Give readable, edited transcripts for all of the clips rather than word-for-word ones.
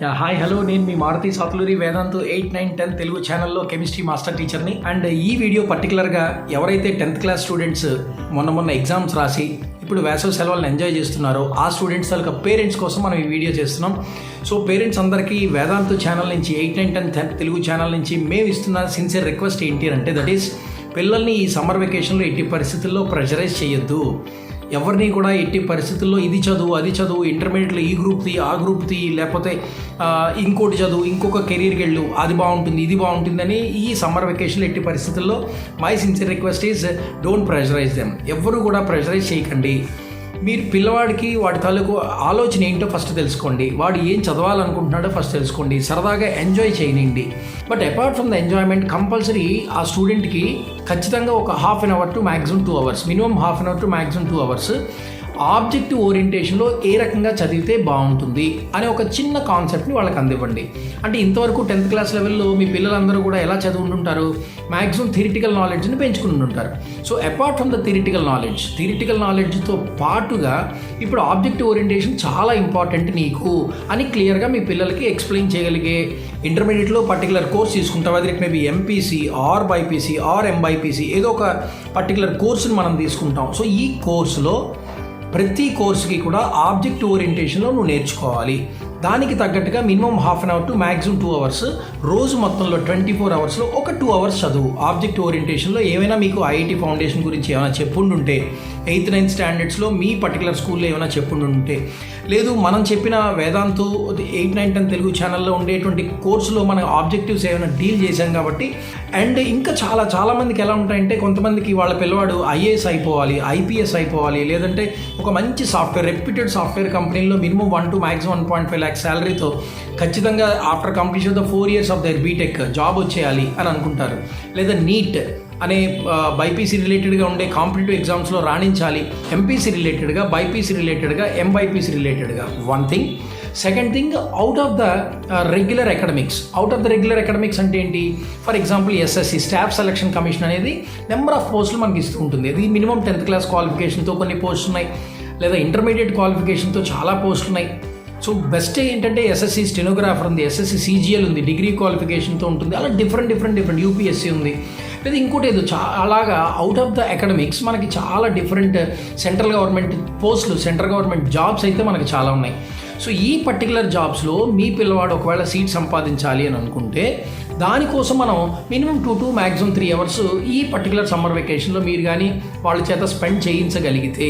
Hi hello, నేను మీ మారుతి సాతులూరి వేదాంత్ 8, 9, 10 తెలుగు ఛానల్లో chemistry master టీచర్ని. అండ్ ఈ వీడియో పర్టికులర్గా ఎవరైతే 10th క్లాస్ స్టూడెంట్స్ మొన్న ఎగ్జామ్స్ రాసి ఇప్పుడు వేసవి సెలవులను ఎంజాయ్ చేస్తున్నారో ఆ స్టూడెంట్స్ వాళ్ళ పేరెంట్స్ కోసం మనం ఈ వీడియో చేస్తున్నాం. సో పేరెంట్స్ అందరికీ వేదాంత్ ఛానల్ నుంచి 8, 9, 10 తెలుగు ఛానల్ నుంచి మేము ఇస్తున్న సిన్సియర్ రిక్వెస్ట్ ఏంటి అంటే, దట్ ఈస్ పిల్లల్ని ఈ సమ్మర్ వెకేషన్లో ఎట్టి పరిస్థితుల్లో ప్రెషరైజ్ చేయొద్దు. ఎవరిని కూడా ఎట్టి పరిస్థితుల్లో ఇది చదువు అది చదువు, ఇంటర్మీడియట్లో ఈ గ్రూప్ది ఆ గ్రూప్ది, లేకపోతే ఇంకోటి చదువు, ఇంకొక కెరీర్కి వెళ్ళు, అది బాగుంటుంది ఇది బాగుంటుందని ఈ సమ్మర్ వెకేషన్లో ఎట్టి పరిస్థితుల్లో my sincere request is don't pressurise them. ఎవరు కూడా ప్రెషరైజ్ చేయకండి. మీరు పిల్లవాడికి వాడి తాలూకు ఆలోచన ఏంటో ఫస్ట్ తెలుసుకోండి. వాడు ఏం చదవాలనుకుంటున్నాడో ఫస్ట్ తెలుసుకోండి. సరదాగా ఎంజాయ్ చేయనివ్వండి. But apart from the enjoyment compulsory ఆ స్టూడెంట్కి ఖచ్చితంగా ఒక half an hour to maximum 2 hours, minimum half an hour to maximum 2 hours objective ఓరియంటేషన్లో ఏ రకంగా చదివితే బాగుంటుంది అనే ఒక చిన్న కాన్సెప్ట్ని వాళ్ళకి అందివ్వండి. అంటే ఇంతవరకు 10th క్లాస్ లెవెల్లో మీ పిల్లలందరూ కూడా ఎలా చదువుకుంటుంటారు, మ్యాక్సిమం థియరిటికల్ నాలెడ్జ్ని పెంచుకుని ఉంటారు. So apart from the theoretical నాలెడ్జ్తో పాటుగా ఇప్పుడు ఆబ్జెక్టివ్ ఓరియంటేషన్ చాలా ఇంపార్టెంట్ నీకు అని క్లియర్గా మీ పిల్లలకి ఎక్స్ప్లెయిన్ చేయగలిగే, ఇంటర్మీడియట్లో పర్టికులర్ కోర్స్ తీసుకుంటాం, అది it maybe MPC or BiPC or MBiPC, ఏదో ఒక పర్టికులర్ కోర్సుని మనం తీసుకుంటాం. సో ఈ కోర్సులో ప్రతి కోర్సుకి కూడా ఆబ్జెక్ట్ ఓరియంటేషన్లో నువ్వు నేర్చుకోవాలి. దానికి తగ్గట్టుగా minimum half an hour to maximum 2 hours, రోజు మొత్తంలో 24 hours ఒక 2 hours చదువు. ఆబ్జెక్ట్ ఓరియంటేషన్లో ఏమైనా మీకు ఐఐటి ఫౌండేషన్ గురించి ఏమైనా చెప్పుండుంటే, 8th, 9th స్టాండర్డ్స్లో మీ పర్టికులర్ స్కూల్లో ఏమైనా చెప్పుండుంటే, లేదు మనం చెప్పిన వేదాంత్ 8, 9, 10 తెలుగు ఛానల్లో ఉండేటువంటి కోర్సులో మన ఆబ్జెక్టివ్స్ ఏమైనా డీల్ చేశాం కాబట్టి. అండ్ ఇంకా చాలామందికి ఎలా ఉంటాయంటే, కొంతమందికి వాళ్ళ పిల్లవాడు ఐఏఎస్ అయిపోవాలి, ఐపీఎస్ అయిపోవాలి, లేదంటే ఒక మంచి సాఫ్ట్వేర్, రెప్యూటెడ్ సాఫ్ట్వేర్ కంపెనీలో మినిమం 1 to maximum 1.5 lakhs శాలరీతో ఖచ్చితంగా after completion of the 4 years of their BTech job వచ్చేయాలి అని అనుకుంటారు. లేదా నీట్ అనే బైపీసీ రిలేటెడ్గా ఉండే కాంపిటేటివ్ ఎగ్జామ్స్లో రాణించాలి, ఎంపీసీ రిలేటెడ్గా, బైపీసీ రిలేటెడ్గా, ఎంబైపీసీ రిలేటెడ్గా. One thing. Second thing, out of the regular academics అంటే ఏంటి? For example SSC, staff selection commission అనేది నెంబర్ ఆఫ్ పోస్టులు మనకి ఇస్తూ ఉంటుంది. అది మినిమం 10th క్లాస్ క్వాలిఫికేషన్తో కొన్ని పోస్టులు ఉన్నాయి, లేదా ఇంటర్మీడియట్ క్వాలిఫికేషన్తో చాలా పోస్టులు ఉన్నాయి. సో బెస్ట్ ఏంటంటే ఎస్ఎస్సి స్టెనోగ్రాఫర్ ఉంది, ఎస్ఎస్సి సిజిఎల్ ఉంది, డిగ్రీ క్వాలిఫికేషన్తో ఉంటుంది. అలా డిఫరెంట్ యూపీఎస్సీ ఉంది, లేదా ఇంకోటి ఏదో అలాగా అవుట్ ఆఫ్ ద అకాడమిక్స్ మనకి చాలా డిఫరెంట్ సెంట్రల్ గవర్నమెంట్ పోస్టులు, సెంట్రల్ గవర్నమెంట్ జాబ్స్ అయితే మనకి చాలా ఉన్నాయి. సో ఈ పర్టికులర్ జాబ్స్లో మీ పిల్లవాడు ఒకవేళ సీట్ సంపాదించాలి అని అనుకుంటే, దానికోసం మనం మినిమం 2 to maximum 3 hours ఈ పర్టికులర్ సమ్మర్ వెకేషన్లో మీరు కానీ వాళ్ళ చేత స్పెండ్ చేయించగలిగితే,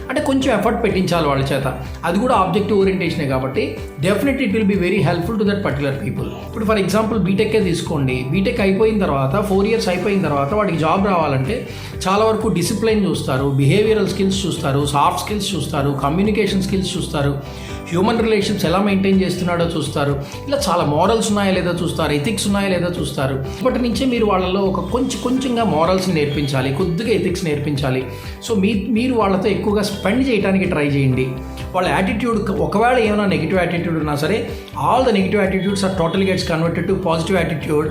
అంటే కొంచెం ఎఫర్ట్ పెట్టించాలి వాళ్ళ చేత, అది కూడా ఆబ్జెక్టివ్ ఓరియంటేషనే కాబట్టి definitely it will be very helpful to that particular people. ఇప్పుడు ఫర్ ఎగ్జాంపుల్ బీటెక్కే తీసుకోండి. బీటెక్ అయిపోయిన తర్వాత 4 years అయిపోయిన తర్వాత వాడికి జాబ్ రావాలంటే చాలా వరకు డిసిప్లైన్ చూస్తారు, బిహేవియరల్ స్కిల్స్ చూస్తారు, సాఫ్ట్ స్కిల్స్ చూస్తారు, కమ్యూనికేషన్ స్కిల్స్ చూస్తారు, హ్యూమన్ రిలేషన్స్ ఎలా మెయింటైన్ చేస్తున్నాడో చూస్తారు, ఇలా చాలా మోరల్స్ ఉన్నాయా లేదా చూస్తారు, ఎథిక్స్ ఉన్నాయా లేదా చూస్తారు. ఇప్పటి నుంచే మీరు వాళ్ళలో ఒక కొంచెంగా మోరల్స్ని నేర్పించాలి, కొద్దిగా ఎథిక్స్ నేర్పించాలి. సో మీరు వాళ్ళతో ఎక్కువగా స్పెండ్ చేయడానికి ట్రై చేయండి. వాళ్ళ యాటిట్యూడ్, ఒకవేళ ఏమైనా నెగిటివ్ యాటిట్యూడ్ ఉన్నా సరే, all the negative attitudes are total gets converted to positive attitude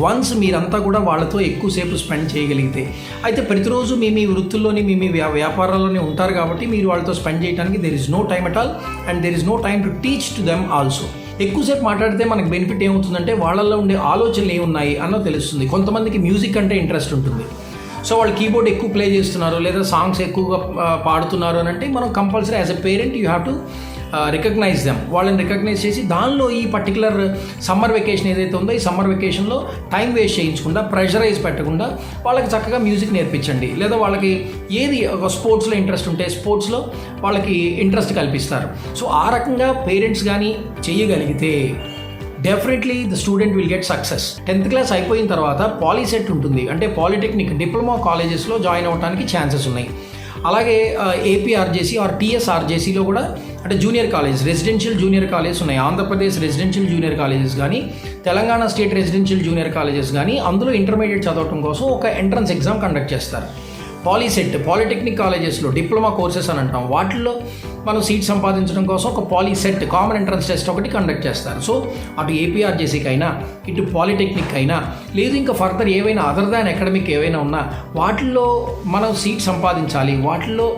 once మీరంతా కూడా వాళ్ళతో ఎక్కువసేపు స్పెండ్ చేయగలిగితే. అయితే ప్రతిరోజు మీ వృత్తుల్లోని మీ వ్యాపారాల్లోనే ఉంటారు కాబట్టి మీరు వాళ్ళతో స్పెండ్ చేయడానికి there is no time at all, and there is no time to teach to them also. ఎక్కువసేపు మాట్లాడితే మనకు బెనిఫిట్ ఏమవుతుందంటే, వాళ్ళల్లో ఉండే ఆలోచనలు ఏమున్నాయి అన్నో తెలుస్తుంది. కొంతమందికి మ్యూజిక్ అంటే ఇంట్రెస్ట్ ఉంటుంది. సో వాళ్ళు కీబోర్డ్ ఎక్కువ ప్లే చేస్తున్నారు, లేదా సాంగ్స్ ఎక్కువగా పాడుతున్నారు అని అంటే, మనం compulsory as a parent you have to recognise them. వాళ్ళని రికగ్నైజ్ చేసి దానిలో ఈ పర్టికులర్ సమ్మర్ వెకేషన్ ఏదైతే ఉందో, ఈ సమ్మర్ వెకేషన్లో టైం వేస్ట్ చేయించకుండా, ప్రెషరైజ్ పెట్టకుండా వాళ్ళకి చక్కగా మ్యూజిక్ నేర్పించండి. లేదా వాళ్ళకి ఏది ఒక స్పోర్ట్స్లో ఇంట్రెస్ట్ ఉంటే స్పోర్ట్స్లో వాళ్ళకి ఇంట్రెస్ట్ కల్పిస్తారు. సో ఆ రకంగా పేరెంట్స్ కానీ చేయగలిగితే definitely the student will get success. 10th class అయిపోయిన తర్వాత పాలీసెట్ ఉంటుంది, అంటే పాలిటెక్నిక్ డిప్లొమా కాలేజెస్లో జాయిన్ అవ్వడానికి ఛాన్సెస్ ఉన్నాయి. అలాగే ఏపీఆర్జేసీ ఆర్ టీఎస్ఆర్జేసీలో కూడా, అంటే junior college, residential junior colleges ఉన్నాయి. ఆంధ్రప్రదేశ్ రెసిడెన్షియల్ జూనియర్ కాలేజెస్ కానీ, Telangana state residential junior colleges కానీ, అందులో ఇంటర్మీడియట్ చదవడం కోసం ఒక ఎంట్రన్స్ ఎగ్జామ్ కండక్ట్ చేస్తారు. పాలీసెట్, పాలిటెక్నిక్ కాలేజెస్లో డిప్లొమా కోర్సెస్ అని అంటాం, వాటిల్లో మనం సీట్ సంపాదించడం కోసం ఒక పాలీసెట్ కామన్ ఎంట్రన్స్ టెస్ట్ ఒకటి కండక్ట్ చేస్తారు. సో అటు ఏపీఆర్జేసీకి అయినా, ఇటు పాలిటెక్నిక్ అయినా, లేదు ఇంకా ఫర్దర్ ఏవైనా అదర్ దాన్ అకాడమిక్ ఏవైనా ఉన్నా, వాటిల్లో మనం సీట్ సంపాదించాలి, వాటిల్లో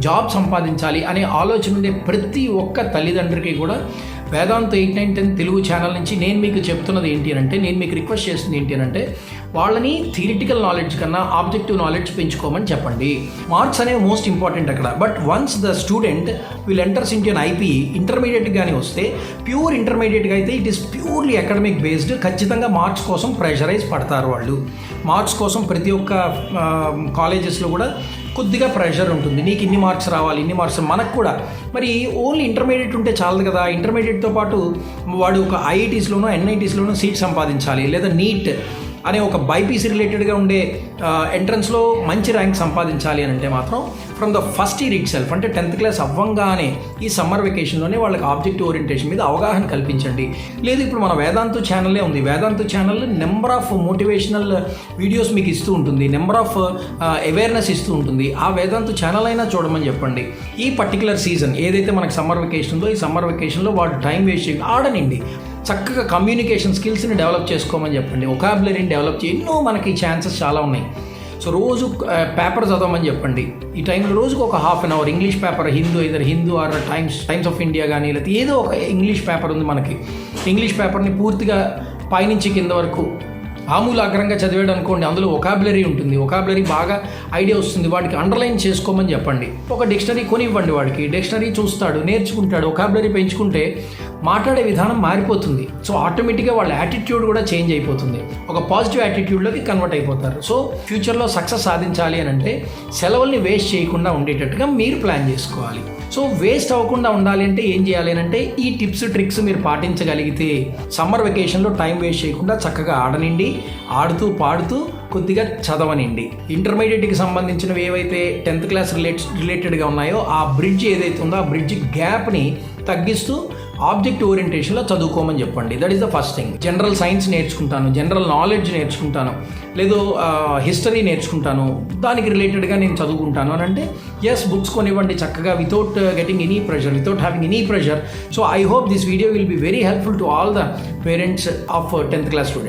జాబ్ సంపాదించాలి అనే ఆలోచన ఉండే ప్రతి ఒక్క తల్లిదండ్రికి కూడా వేదాంత్ 8, 9, 10 తెలుగు ఛానల్ నుంచి నేను మీకు చెప్తున్నది ఏంటి అంటే, నేను మీకు రిక్వెస్ట్ చేస్తుంది ఏంటి అంటే, వాళ్ళని థియరిటికల్ నాలెడ్జ్ కన్నా ఆబ్జెక్టివ్ నాలెడ్జ్ పెంచుకోమని చెప్పండి. మార్క్స్ అనేవి మోస్ట్ ఇంపార్టెంట్ అక్కడ. But once the student will enters into an IP, intermediate కానీ వస్తే ప్యూర్ ఇంటర్మీడియట్గా అయితే it is purely academic based. ఖచ్చితంగా మార్క్స్ కోసం ప్రెషరైజ్ పడతారు వాళ్ళు. మార్క్స్ కోసం ప్రతి ఒక్క కాలేజెస్లో కూడా కొద్దిగా ప్రెషర్ ఉంటుంది. నీకు ఇన్ని మార్క్స్ రావాలి, ఇన్ని మార్క్స్. మనకు కూడా మరి ఓన్లీ ఇంటర్మీడియట్ ఉంటే చాలదు కదా. ఇంటర్మీడియట్తో పాటు వాడు ఒక ఐఐటీస్లోనో ఎన్ఐటీస్లోనో సీట్ సంపాదించాలి, లేదా నీట్ అనే ఒక బైపీసీ రిలేటెడ్గా ఉండే ఎంట్రన్స్లో మంచి ర్యాంక్ సంపాదించాలి అని అంటే మాత్రం from the first year it self, అంటే 10th క్లాస్ అవ్వంగానే ఈ సమ్మర్ వెకేషన్లోనే వాళ్ళకి ఆబ్జెక్టివ్ ఓరియంటేషన్ మీద అవగాహన కల్పించండి. లేదు ఇప్పుడు మన వేదాంతు ఛానల్లే ఉంది. Vedantu channel number of motivational videos మీకు ఇస్తూ ఉంటుంది, నెంబర్ ఆఫ్ అవేర్నెస్ ఇస్తూ ఉంటుంది. ఆ వేదాంతు ఛానల్ అయినా చూడమని చెప్పండి. ఈ పర్టికులర్ సీజన్ ఏదైతే మనకు సమ్మర్ వెకేషన్ ఉందో, ఈ సమ్మర్ వెకేషన్లో వాడు టైం వేస్ట్ చేసి ఆడనండి. చక్కగా కమ్యూనికేషన్ స్కిల్స్ని డెవలప్ చేసుకోమని చెప్పండి, వొకాబులరీని డెవలప్ ఎన్నో మనకి ఛాన్సెస్ చాలా ఉన్నాయి. సో రోజు పేపర్ చదవమని చెప్పండి. ఈ టైంలో రోజుకు ఒక half an hour English paper, Hindu or Times of India కానీ, లేకపోతే ఏదో ఒక ఇంగ్లీష్ పేపర్ ఉంది మనకి. ఇంగ్లీష్ పేపర్ని పూర్తిగా పైనుంచి కింద వరకు ఆమూలాగ్రంగా చదివాడు అనుకోండి, అందులో వొకాబులరీ ఉంటుంది. వొకాబులరీ బాగా ఐడియా వస్తుంది. వాడికి అండర్లైన్ చేసుకోమని చెప్పండి. ఒక డిక్షనరీ కొనివ్వండి వాడికి. డిక్షనరీ చూస్తాడు, నేర్చుకుంటాడు. వొకాబులరీ పెంచుకుంటే మాట్లాడే విధానం మారిపోతుంది. సో ఆటోమేటిక్గా వాళ్ళ యాటిట్యూడ్ కూడా చేంజ్ అయిపోతుంది. ఒక పాజిటివ్ యాటిట్యూడ్లోకి కన్వర్ట్ అయిపోతారు. సో ఫ్యూచర్లో సక్సెస్ సాధించాలి అని అంటే సెలవుల్ని వేస్ట్ చేయకుండా ఉండేటట్టుగా మీరు ప్లాన్ చేసుకోవాలి. సో వేస్ట్ అవ్వకుండా ఉండాలి అంటే ఏం చేయాలి అంటే, ఈ టిప్స్ ట్రిక్స్ మీరు పాటించగలిగితే సమ్మర్ వెకేషన్లో టైం వేస్ట్ చేయకుండా చక్కగా ఆడనిండి, ఆడుతూ పాడుతూ కొద్దిగా చదవనిండి. ఇంటర్మీడియట్కి సంబంధించినవి ఏవైతే 10th క్లాస్ రిలేటెడ్గా ఉన్నాయో ఆ బ్రిడ్జ్ ఏదైతే ఉందో ఆ బ్రిడ్జ్ గ్యాప్ని తగ్గిస్తూ ఆబ్జెక్ట్ ఓరియంటేషన్లో చదువుకోమని చెప్పండి. That is the first thing. General science నేర్చుకుంటాను, జనరల్ నాలెడ్జ్ నేర్చుకుంటాను, లేదు హిస్టరీ నేర్చుకుంటాను, దానికి రిలేటెడ్గా నేను చదువుకుంటాను అని అంటే ఎస్, బుక్స్ కొనివ్వండి చక్కగా, without getting any pressure, without having any pressure. So I hope this video will be very helpful to all the parents of 10th class students.